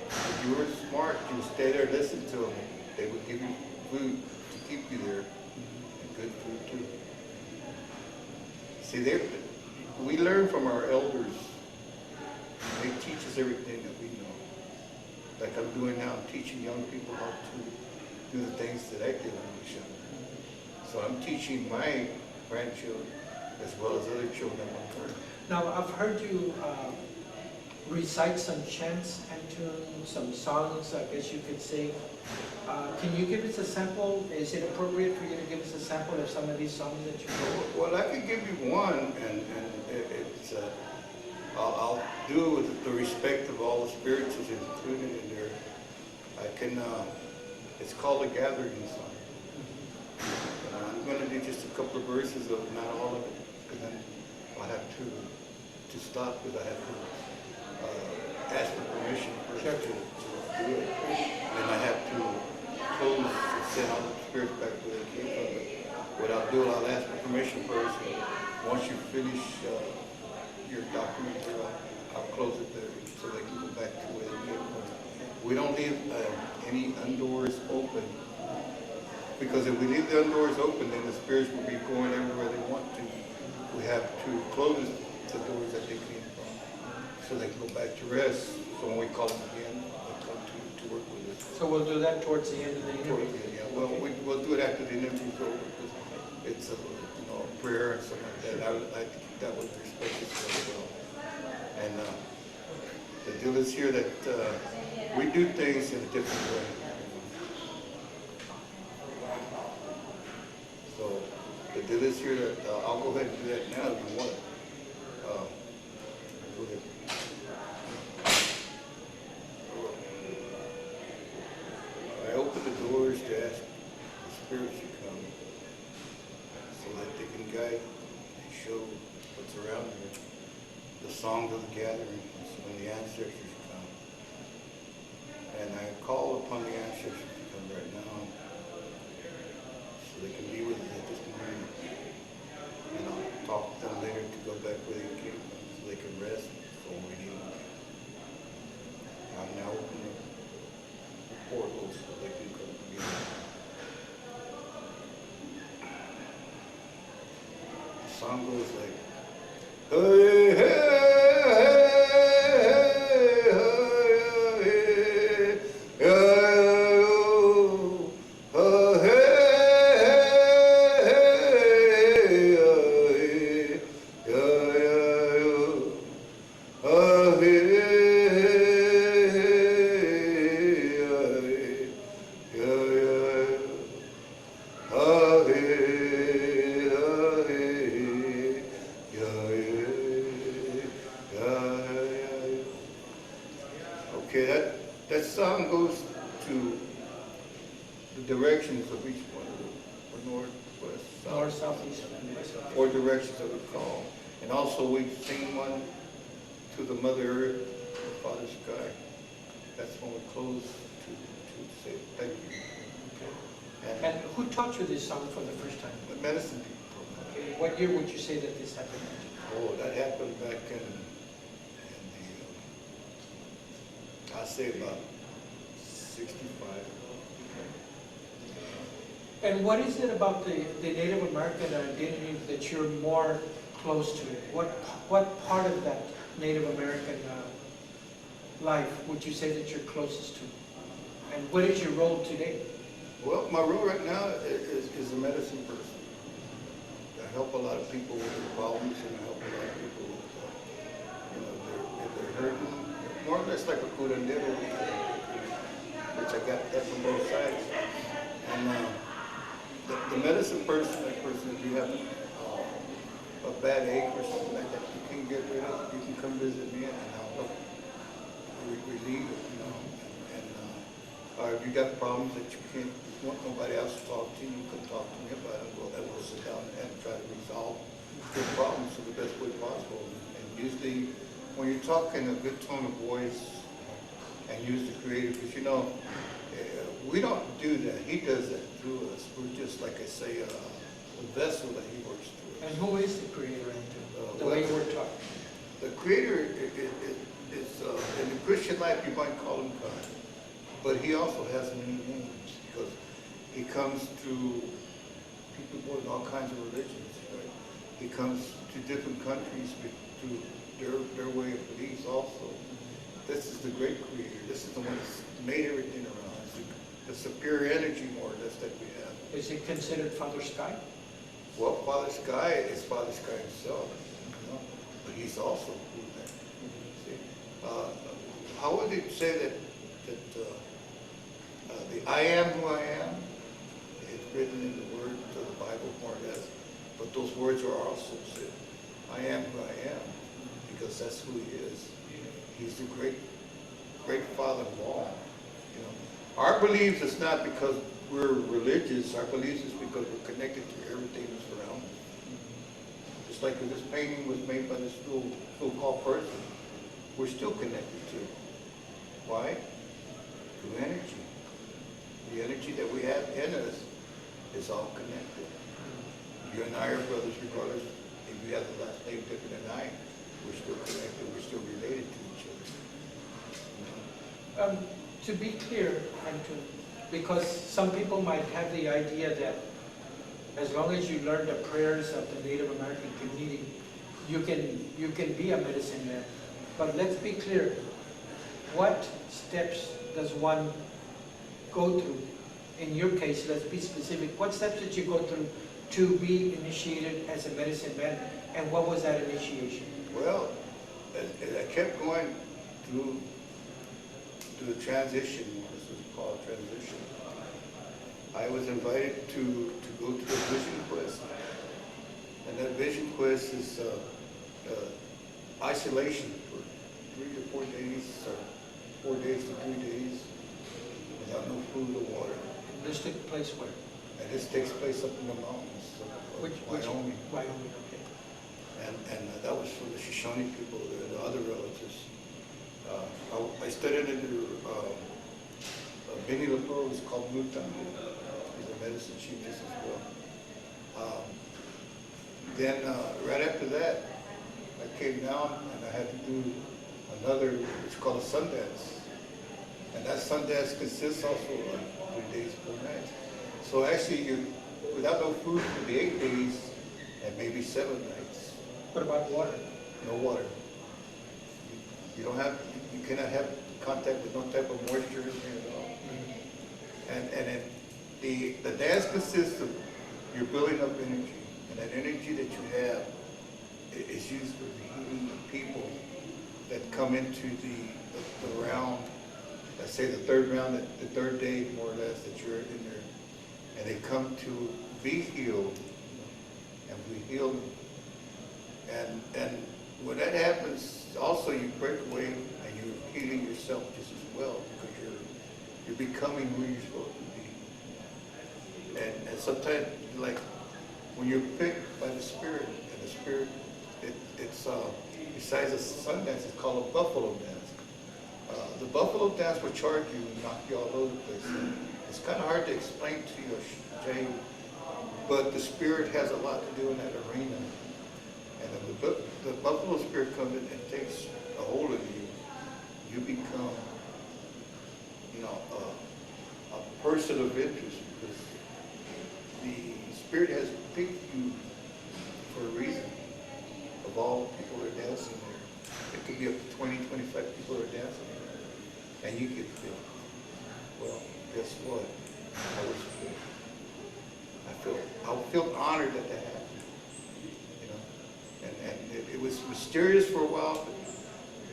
if you were smart, you would stay there and listen to them. They would give you food to keep you there, and good food too. See, we learn from our elders. They teach us everything that we know. Like I'm doing now, I'm teaching young people how to do the things that I did when I was young. So I'm teaching my grandchildren as well as other children I'm learning. Now, I've heard you recite some chants, Antoon, some songs, I guess you could say. Can you give us a sample? Is it appropriate for you to give us a sample of some of these songs that you know? Well, I could give you one, and it's I'll do it with the respect of all the spirits is included in there. I can. It's called a gathering song. I'm going to do just a couple of verses of not all of it, because then I'll have to stop because I have to ask for permission first to do it. And I have to close and send all the spirits back where they came from. But what I'll do, I'll ask for permission first. And once you finish your document, I'll close it there so they can go back to where they came from. We don't leave any doors open. Because if we leave the doors open, then the spirits will be going everywhere they want to. We have to close the doors that they came from, so they can go back to rest. So when we call them again, they'll come to work with us. So we'll do that towards the end of the interview? Yeah. Well, we'll do it after the interview's over, because it's a prayer and something like that. I would like to keep that with respect as well. And the deal is here that we do things in a different way. So the deal is here that I'll go ahead and do that now if you want. Go ahead. I open the doors to ask the spirits to come so that they can guide and show what's around here. The songs of the gathering, so when the ancestors come. And I call upon the ancestors to come right now, so they can be with us at this moment. And I'll talk to them later to go back where they came from, so they can rest before we need them. I'm now opening the portals so they can come together. The song goes like, hey, hey. Okay, that song goes to the directions of each one, or north, west, south. North, south, east, and west. Four directions that we call. And also we sing one to the Mother Earth, the Father Sky. That's when we close to say thank you. And who taught you this song for the first time? The medicine people. What year would you say that this happened? Oh, that happened back in I'd say about 65. And what is it about the Native American identity that you're more close to? What part of that Native American life would you say that you're closest to? And what is your role today? Well, my role right now is a medicine person. I help a lot of people with their problems, and I help a lot of people with, if they're hurting, more or less like a curandero, which I got that from both sides. And the medicine person, that person, if you have a bad ache or something like that, you can get rid of, you can come visit me and I'll help relieve it, or if you got problems that you can't want nobody else to talk to, you can talk to me about it. Well, then we'll sit down and try to resolve the problems in the best way possible. And usually, when you talk in a good tone of voice and use the creative, because we don't do that. He does that through us. We're just, like I say, a vessel that he works through us. And who is the creator into the way you were taught? The creator is in the Christian life, you might call him God. But he also has many names because he comes to people in all kinds of religions. Right? He comes to different countries to their way of beliefs also. This is the great creator. This is the one that's made everything around. It's the superior energy, more or less, that we have. Is it considered Father Sky? Well, Father Sky is Father Sky himself, but he's also who that. How would you say that the I am who I am is written in the words of the Bible, more or less, but those words are also said. I am who I am, because that's who he is. He's the great Father of all. Our beliefs is not because we're religious. Our beliefs is because we're connected to everything that's around us. Just like if this painting was made by this so-called person, we're still connected to it. Why? Through energy. The energy that we have in us is all connected. You and I are brothers regardless if you have the last name different than I. We're still connected. We're still related to each other. To be clear, Antoon, because some people might have the idea that as long as you learn the prayers of the Native American community, you can be a medicine man. But let's be clear. What steps does one go through? In your case, let's be specific. What steps did you go through to be initiated as a medicine man, and what was that initiation? Well, I kept going through the transition, this is called transition. I was invited to go to a vision quest, and that vision quest is isolation for 3 to 4 days, or 4 days to 3 days, without no food or water. This took place where? And this takes place up in the mountains of Wyoming. Wyoming, okay. And that was for the Shoshone people, the other relatives. I studied under Benny LaFleur, who's called Mutan. He's a medicine chief as well. Then right after that, I came down and I had to do another, it's called a sun dance. And that sun dance consists also of 3 days, 4 nights. So actually, you without no food for the 8 days and maybe 7 nights. What about water? No water. You cannot have contact with no type of moisture in here at all. And the dance consists of you're building up energy, and that energy that you have is used for healing people that come into the round. Let's say the third round, the third day more or less that you're in there, and they come to be healed, and we heal them. And when that happens, also you break away and you're healing yourself just as well, because you're becoming who you're supposed to be. And sometimes, like when you're picked by the Spirit, and the Spirit, it's besides a sun dance, it's called a buffalo dance. The buffalo dance will charge you and knock you all over the place. It's kind of hard to explain to you, Jay, But the spirit has a lot to do in that arena. And if the buffalo spirit comes in and takes a hold of you, you become, you know, a person of interest, because the spirit has picked you for a reason. Of all the people that are dancing there, it could be up to 20, 25 people that are dancing there. And you could feel, well, guess what? I feel honored that that happened, you know. And it was mysterious for a while, but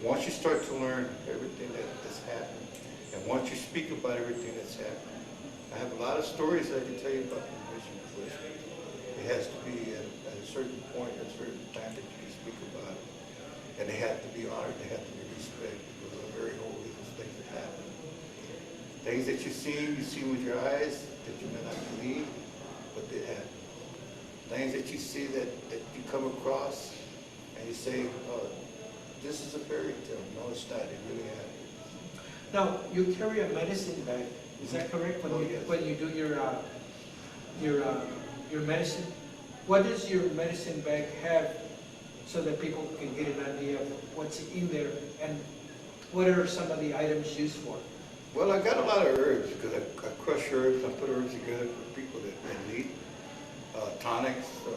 once you start to learn everything that's happened, and once you speak about everything that's happened, I have a lot of stories I can tell you about the mission, but it has to be at a certain point, at a certain time that you can speak about it. And they have to be honored, they have to be respected, because they're very holy, those things that happen. Things that you see with your eyes that you may not believe, but they happen. Things that you see that you come across and you say, oh, this is a fairy tale. No, it's not. It really happened. Now, you carry a medicine bag. Is that correct? When you do your medicine, what does your medicine bag have so that people can get an idea of what's in there, and what are some of the items used for? Well, I got a lot of herbs because I crush herbs. I put herbs together for people that need tonics or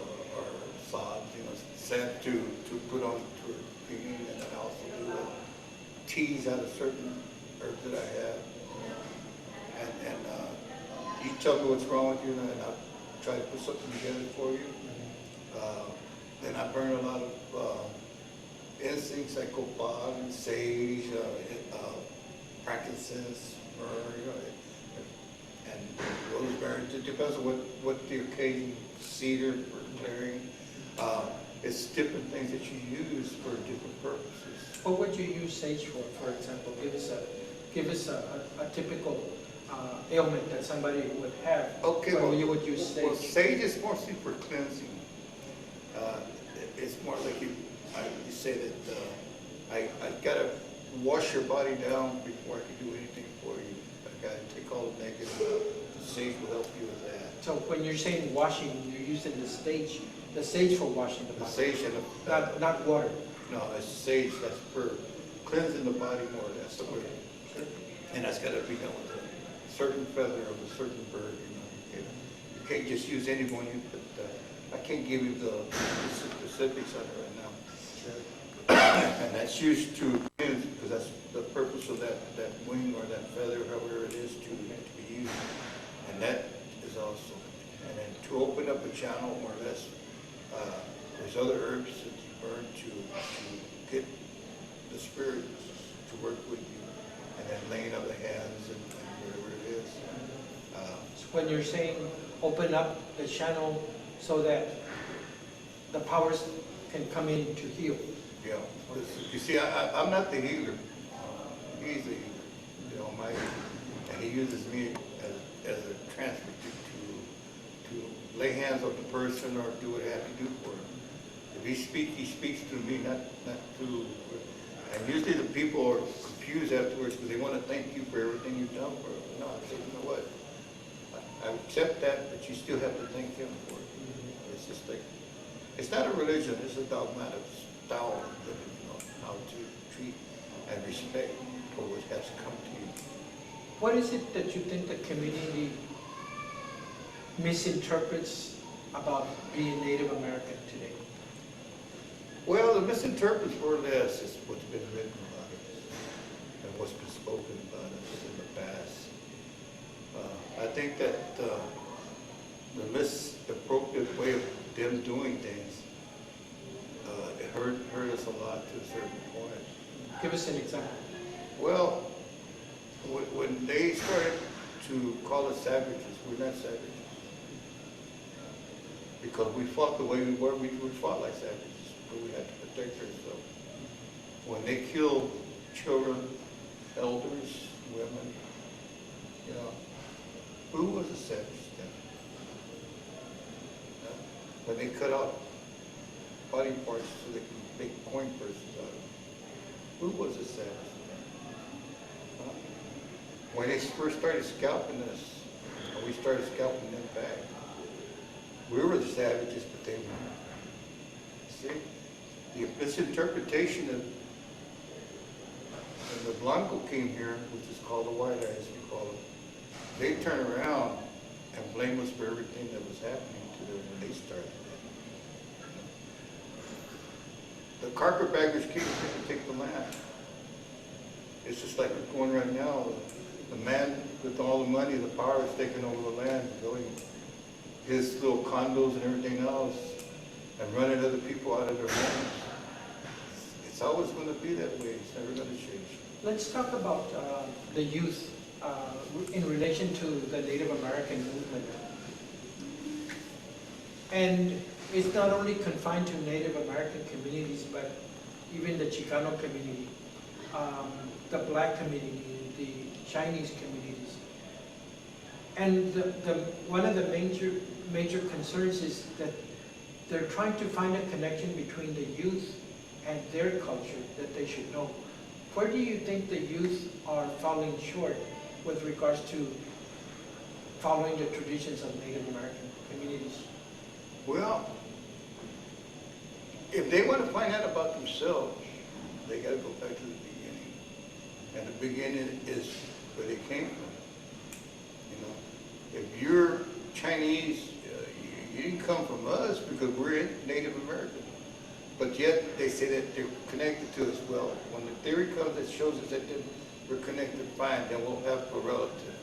salves, you know, set to put on to cleaning, and I also do teas out of certain herbs that I have. And you tell me what's wrong with you, and I'll try to put something together for you. Then I burn a lot of incense like copal and sage, frankincense, myrrh, you know, and rosemary. It depends on what the occasion, cedar for clearing. It's different things that you use for different purposes. What would you use sage for example? Give us a typical ailment that somebody would have. Okay, well, well, you would use sage. Well, sage is mostly for cleansing. It's more like you say that I gotta wash your body down before I can do anything for you. I gotta take all the negative out. The sage will help you with that. So when you're saying washing, you're using the sage for washing the body. The sage and not water. No, it's sage. That's for cleansing the body more or less. Okay. Sure. And that's got to be done with a certain feather of a certain bird. You can't just use any one. I can't give you the specifics on it right now. Sure. And that's used to cleanse, because that's the purpose of that wing or that feather, however it is, to be used. And that is also. And then to open up a channel, more or less, there's other herbs that you burn to get the spirit to work with you, and then laying of the hands and whatever it is. So when you're saying open up the channel so that the powers can come in to heal. Yeah, you see, I'm not the healer. He's the healer, the Almighty, and He uses me as a transfer to lay hands on the person or do what I have to do for him. If He speaks through me, not through. And usually the people are confused afterwards because they want to thank you for everything you've done for them. No, I say, you know what? I accept that, but you still have to thank Him for it. It's just like, it's not a religion, it's a dogmatic style of living, you know, how to treat and respect for what has come to you. What is it that you think the community misinterprets about being Native American today? Well, the misinterprets more or less is what's been written about us and what's been spoken about us in the past. I think that the misappropriate way of them doing things, it hurt us a lot to a certain point. Give us an example. Well, when they started to call us savages, we're not savages. Because we fought the way we were, we fought like savages, but we had to protect ourselves. When they killed children, elders, women, you know, who was a savage then? When they cut out body parts so they could make coin purses out of them, who was a savage then? Huh? When they first started scalping us, and we started scalping them back, We were the savages, but they weren't. See, this interpretation of when the Blanco came here, which is called the White Eyes, we call it, they turn around and blame us for everything that was happening to them when they started. The carpetbaggers came to take the land. It's just like we're going right now. The man with all the money, the power is taking over the land, building his little condos and everything else, and running other people out of their homes. It's always going to be that way. It's never going to change. Let's talk about the youth in relation to the Native American movement. And it's not only confined to Native American communities, but even the Chicano community, the Black community, the Chinese communities. And one of the major concerns is that they're trying to find a connection between the youth and their culture that they should know. Where do you think the youth are falling short with regards to following the traditions of Native American communities? Well, if they want to find out about themselves, they got to go back to the beginning. And the beginning is where they came from. You know, if you're Chinese, you didn't come from us because we're Native American. But yet they say that they're connected to us. Well, when the theory comes that shows us that we're connected, fine, then we'll have a relative.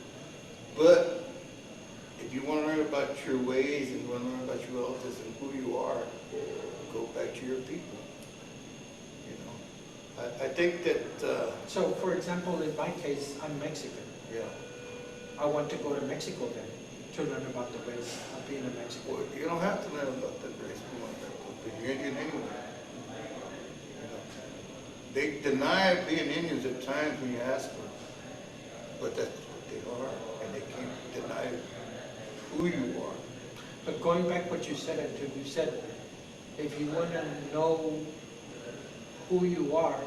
But if you want to learn about your ways and you want to learn about your relatives and who you are, go back to your people. You know, I think that. So, for example, in my case, I'm Mexican. Yeah. I want to go to Mexico then to learn about the ways of being a Mexican. Well, you don't have to learn about that race. You're Indian anyway. You know, they deny being Indians at times when you ask them, but that's what they are, and they can't deny who you are. But going back what you said, Antoon, you said if you want to know who you are,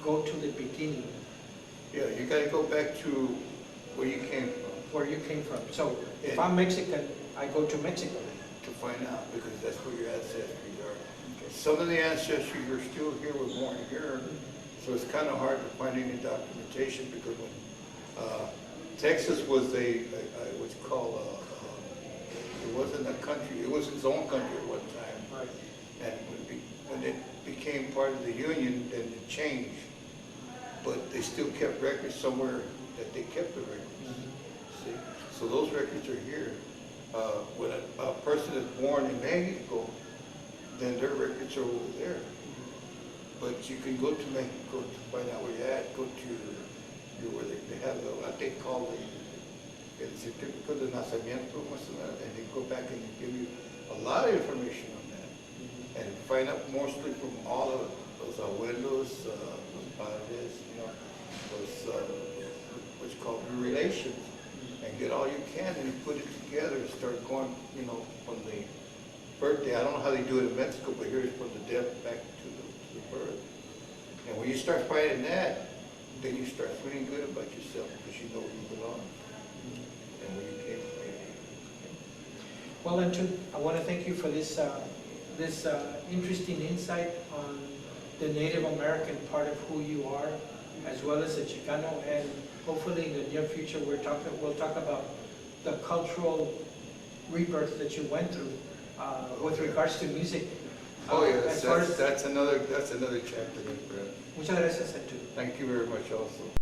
go to the beginning. Yeah, you got to go back to where you came from. Where you came from. So if I'm Mexican, I go to Mexico. To find out, because that's where your ancestors are. Okay. Some of the ancestors are still here, were born here, so it's kind of hard to find any documentation because when Texas was what's called it wasn't a country, it was its own country at one time. Right. And when it became part of the Union, then it changed. But they still kept records somewhere that they kept the records. See? So those records are here. When a person is born in Mexico, then their records are over there. But you can go to Mexico to find out where you're at. Go to where they have what they call el certificado de nacimiento, and they go back and they give you a lot of information on that. And find out mostly from all of those abuelos, those padres, you know, those what's called relations. And get all you can and put it together and start going, you know, from the birthday. I don't know how they do it in Mexico, but here it's from the death back to the birth. And when you start finding that, then you start feeling good about yourself because you know where you belong and where you came from. Well, Antoon, I want to thank you for this interesting insight on the Native American part of who you are, as well as the Chicano, and hopefully in the near future we'll talk about the cultural rebirth that you went through with regards to music. Oh yes, that's another chapter, Brad. Muchas gracias, Antoon. Thank you very much also.